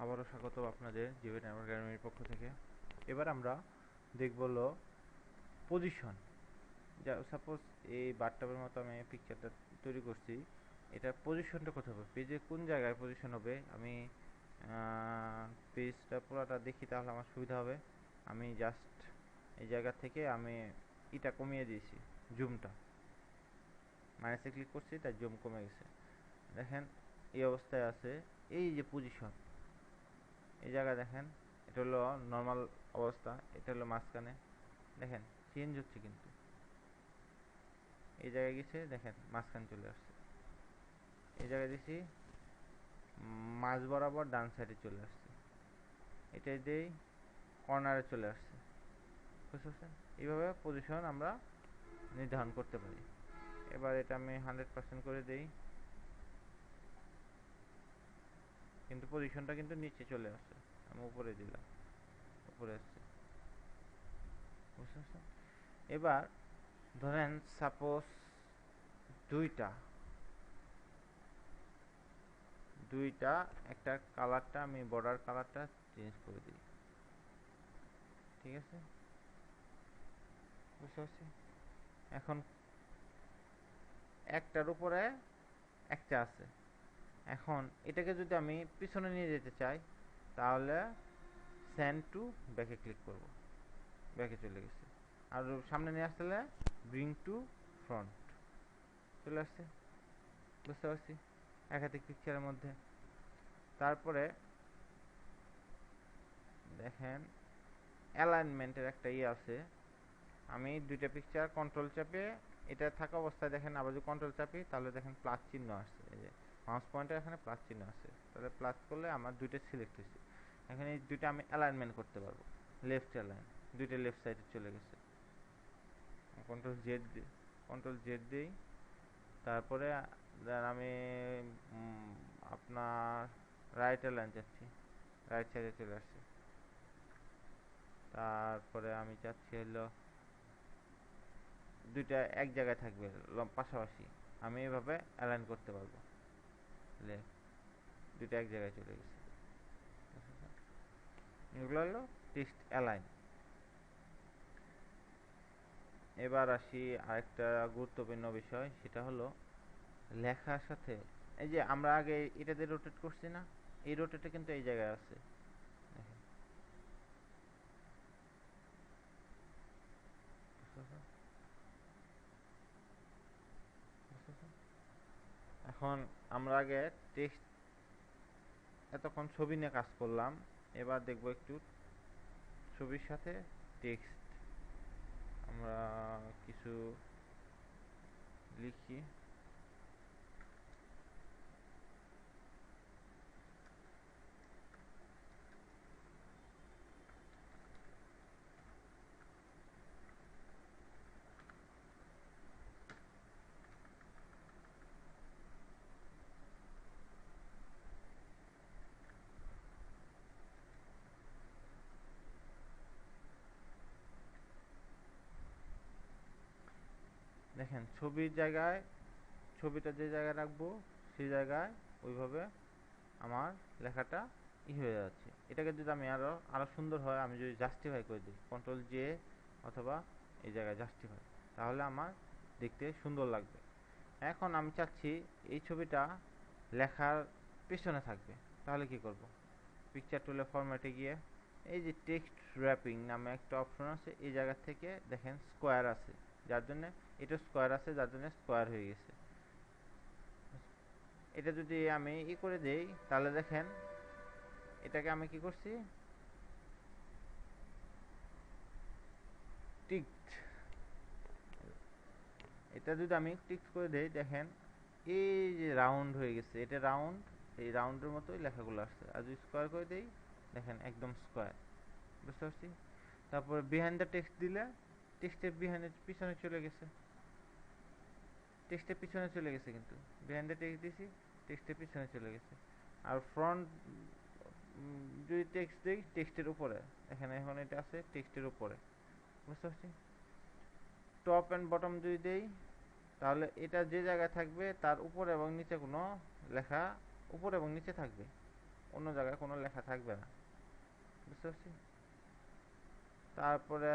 আবারও স্বাগত আপনাদের জিওভেট একাডেমির পক্ষ থেকে। এবার আমরা দেখব হলো পজিশন। যা সাপোজ এই বাথটাবের মতো আমি পিকচারটা তৈরি করছি, এটার পজিশনটা কোথায় হবে, পেজে কোন জায়গায় পজিশন হবে। আমি পেজটা পুরোটা দেখি, তাহলে আমার সুবিধা হবে। আমি জাস্ট এই জায়গা থেকে আমি এটা কমিয়ে দিয়েছি, জুমটা মাইনাসে ক্লিক করছি, তাই জুম কমে গেছে। দেখেন এই অবস্থায় আছে। এই যে পজিশন, এই জায়গায় দেখেন, এটা হলো নর্মাল অবস্থা, এটা হলো মাঝখানে। দেখেন চেঞ্জ হচ্ছে, কিন্তু এই জায়গায় গেছে, দেখেন মাঝখানে চলে আসছে। এই জায়গায় দিছি মাঝ বরাবর ডান সাইডে চলে আসছে। এটাই দিয়েই কর্নারে চলে আসছে। বুঝতে পারছেন? এইভাবে পজিশন আমরা নির্ধারণ করতে পারি। এবার এটা আমি 100% করে দেই, কিন্তু পজিশনটা কিন্তু নিচে চলে আসছে। আমি উপরে দিলাম, উপরে আসছে। বুঝতে পারছেন? এবার ধরেন সাপোজ দুইটা দুইটা একটা কালারটা আমি বর্ডার কালারটা চেঞ্জ করে দিই। ঠিক আছে, বুঝতে পারছি। এখন একটার উপরে একটা আছে। এখন এটাকে যদি আমি পিছনে নিয়ে যেতে চাই, তাহলে সেন্ড টু ব্যাকে ক্লিক করব, ব্যাকে চলে গেছে। আর সামনে নিয়ে আসলে ব্রিং টু ফ্রন্ট চলে আসছে। বুঝতে পারছি একাধিক পিকচারের মধ্যে। তারপরে দেখেন অ্যালাইনমেন্টের একটা আছে। আমি দুইটা পিকচার কন্ট্রোল চাপে, এটা থাকা অবস্থায় দেখেন, আবার যদি কন্ট্রোল চাপি তাহলে দেখেন প্লাস চিহ্ন আসছে। এই যে মাউস পয়েন্টার এখানে প্লাস চিহ্ন আছে, তাহলে প্লাস করলে আমার দুইটা সিলেক্ট হয়েছে। এখানে এই দুইটা আমি অ্যালাইনমেন্ট করতে পারবো, লেফট অ্যালাইন, দুইটা লেফট সাইডে চলে গেছে। কন্ট্রোল জেড দিই। তারপরে আমি আপনার রাইট অ্যালাইন চাচ্ছি, রাইট সাইডে চলে আসছে। তারপরে আমি চাচ্ছি হলো দুইটা এক জায়গায় থাকবে পাশাপাশি, আমি এভাবে অ্যালাইন করতে পারবো। দুইটা এক জায়গায় চলে গেছে। এগুলো হলো টেক্সট অ্যালাইন। এবার আসি আরেকটা গুরুত্বপূর্ণ বিষয়, সেটা হলো লেখার সাথে এই যে আমরা আগে এটাতে রোটেট করছি না, এই রোটেটে কিন্তু এই জায়গায় আছে। এখন আমরা আগে টেক্সট, এতক্ষণ ছবি নিয়ে কাজ করলাম, এবার দেখবো একটু ছবির সাথে টেক্সট আমরা কিছু লিখি। দেখেন ছবির জায়গায়, ছবিটা যে জায়গায় রাখবো সেই জায়গায় ওইভাবে আমার লেখাটা হয়ে যাচ্ছে। এটাকে যদি আমি আরো আরো সুন্দর হয়, আমি যদি জাস্টিফাই করে দিই, কন্ট্রোল জে অথবা এই জায়গায় জাস্টিফাই, তাহলে আমার দেখতে সুন্দর লাগবে। এখন আমি চাচ্ছি এই ছবিটা লেখার পেছনে থাকবে, তাহলে কি করব? পিকচার টুলে ফরম্যাটে গিয়ে এই যে টেক্সট র্যাপিং নামে একটা অপশন আছে, এই জায়গা থেকে দেখেন স্কোয়ার আছে, যার জন্য এটা স্কোয়ার আছে, যার জন্য স্কোয়ার হয়ে গেছে। এটা যদি আমি করে দেই, তাহলে দেখেন এটাকে আমি কি করছি, টিকড, এটা যদি আমি টিক করে দেই, দেখেন এই যে রাউন্ড হয়ে গেছে, এটা রাউন্ড, এই রাউন্ডের মতোই লেখাগুলো আসছে। আর যদি স্কোয়ার করে দেই, দেখেন একদম স্কোয়ার। বুঝতে পারছি। তারপর বিহাইন্ড দ্য টেক্সট দিলে টেক্সটের বিহাইন্ড পিছনে চলে গেছে, টেক্সটের পিছনে চলে গেছে, কিন্তু বিহাইন্ড দ্য টেক্সট দিছি, টেক্সটের পিছনে চলে গেছে। আর ফ্রন্ট যদি টেক্সট দিই, টেক্সটের উপরে, এখানে এখন এটা আছে টেক্সটের উপরে। বুঝতে পারছি। টপ অ্যান্ড বটম যদি দেই, তাহলে এটা যে জায়গায় থাকবে তার উপরে এবং নিচে কোনো লেখা উপরে এবং নিচে থাকবে, অন্য জায়গায় কোনো লেখা থাকবে না, বুঝতে পারছি। তারপরে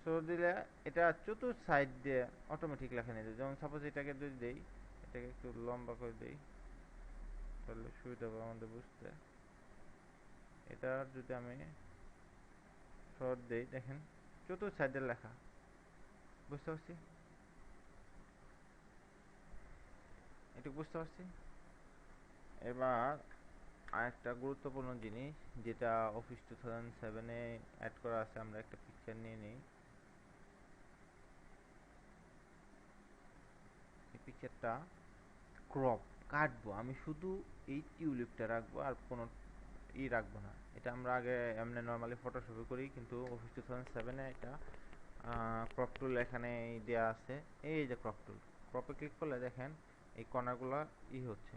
ছোট দিলে এটা চতুর্থ সাইড দিয়ে অটোমেটিক লেখা নিয়ে যাবে। যেমন সাপোজ এটাকে যদি দেই, এটাকে একটু লম্বা করে দেই, তাহলে সুবিধা হবে আমাদের বুঝতে। এটা যদি আমি শর্ট দেই, দেখেন চতুর্থ সাইডের লেখা, বুঝতে পারছি, এটা বুঝতে পারছি। এবার আরেকটা গুরুত্বপূর্ণ জিনিস যেটা অফিস 2007-এ অ্যাড করা আছে, আমরা একটা পিকচার নিয়ে নিই। এই পিকচারটা ক্রপ কাটবো, আমি শুধু এই টিউলিপটা রাখবো আর কোনো রাখবো না। এটা আমরা আগে এমনি নর্মালি ফটোশপে করি, কিন্তু অফিস 2007-এ এটা ক্রপ টুল এখানে দেওয়া আছে। এই যে ক্রপ টুল, ক্রপে ক্লিক করলে দেখেন এই কর্নারগুলো হচ্ছে।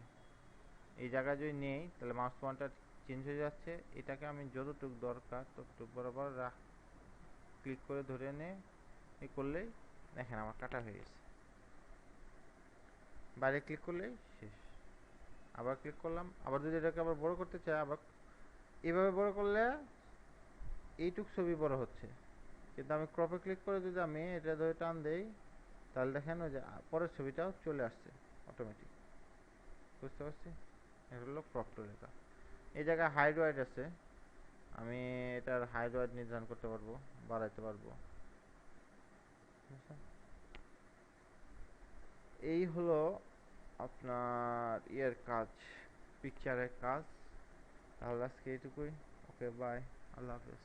এই জায়গায় যদি নেই তাহলে মাউস পয়েন্টার চেঞ্জ হয়ে যাচ্ছে। এটাকে আমি যতটুকু দরকার ততটুকু বরাবর ক্লিক করে ধরে এনে করলেই দেখেন আমার কাটা হয়ে গেছে। বাইরে ক্লিক করলেই শেষ। আবার ক্লিক করলাম, আবার যদি এটাকে আবার বড় করতে চাই, আবার এভাবে বড় করলে এইটুক ছবি বড় হচ্ছে। কিন্তু আমি ক্রপে ক্লিক করে যদি আমি এটা ধরে টান দেই, তাহলে দেখেন ওই যে পরের ছবিটাও চলে আসছে অটোমেটিক, বুঝতে পারছি। এটা হলো ক্রপ টুল। এটা এই জায়গায় হাইড ওয়াইড আছে, আমি এটার হাইড ওয়াইড নির্ধারণ করতে পারবো, বাড়াইতে পারবো। এই হলো আপনার ইয়ের কাজ, পিকচারের কাজ। তাহলে আজকে এইটুকুই। ওকে, বাই, আল্লাহ হাফেজ।